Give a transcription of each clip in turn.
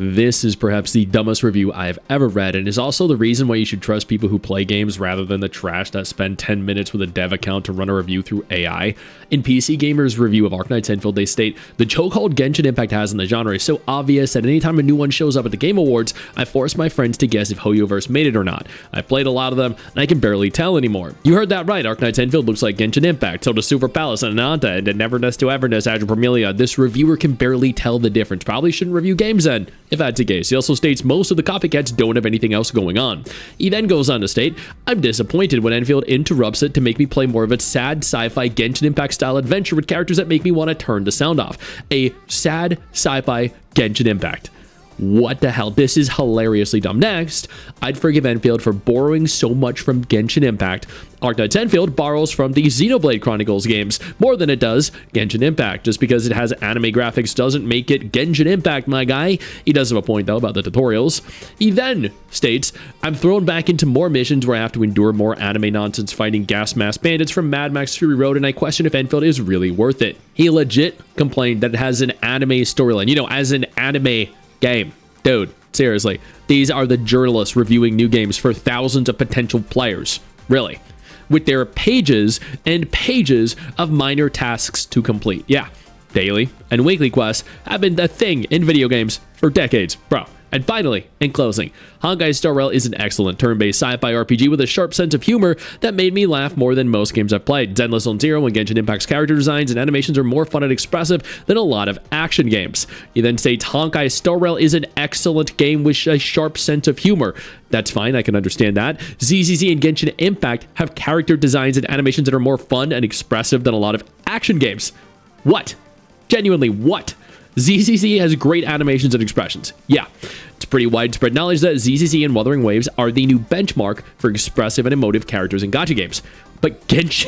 This is perhaps the dumbest review I have ever read, and is also the reason why you should trust people who play games rather than the trash that spend 10 minutes with a dev account to run a review through AI. In PC Gamer's review of Arknights Endfield, they state, "The chokehold Genshin Impact has in the genre is so obvious that anytime a new one shows up at the Game Awards, I force my friends to guess if Hoyoverse made it or not. I've played a lot of them, and I can barely tell anymore." You heard that right, Arknights Endfield looks like Genshin Impact, so does Super Palace and Ananta, and Neverness to Everness, Agile Permelia. This reviewer can barely tell the difference. Probably shouldn't review games then, if that's the case. He also states most of the copycats don't have anything else going on. He then goes on to state, "I'm disappointed when Endfield interrupts it to make me play more of a sad sci-fi Genshin Impact style adventure with characters that make me want to turn the sound off. A sad sci-fi Genshin Impact." What the hell? This is hilariously dumb. Next, I'd forgive Endfield for borrowing so much from Genshin Impact. Arknights Endfield borrows from the Xenoblade Chronicles games more than it does Genshin Impact. Just because it has anime graphics doesn't make it Genshin Impact, my guy. He does have a point, though, about the tutorials. He then states, "I'm thrown back into more missions where I have to endure more anime nonsense fighting gas mask bandits from Mad Max Fury Road, and I question if Endfield is really worth it." He legit complained that it has an anime storyline. You know, as an anime game. Dude, seriously. These are the journalists reviewing new games for thousands of potential players. Really. With their pages and pages of minor tasks to complete. Yeah, daily and weekly quests have been the thing in video games for decades, bro. And finally, in closing, Honkai Star Rail is an excellent turn-based sci-fi RPG with a sharp sense of humor that made me laugh more than most games I've played. Zenless Zone Zero and Genshin Impact's character designs and animations are more fun and expressive than a lot of action games. He then states, "Honkai Star Rail is an excellent game with a sharp sense of humor." That's fine, I can understand that. ZZZ and Genshin Impact have character designs and animations that are more fun and expressive than a lot of action games. What? Genuinely, what? ZZZ has great animations and expressions. Yeah, it's pretty widespread knowledge that ZZZ and Wuthering Waves are the new benchmark for expressive and emotive characters in gacha games. But Genshin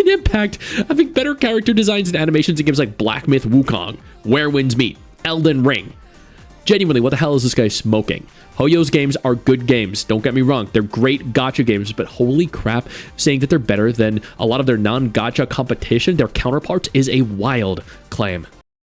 Impact having better character designs and animations in games like Black Myth Wukong, Where Winds Meet, Elden Ring. Genuinely, what the hell is this guy smoking? Hoyo's games are good games, don't get me wrong. They're great gacha games, but holy crap, saying that they're better than a lot of their non-gacha competition, their counterparts, is a wild claim.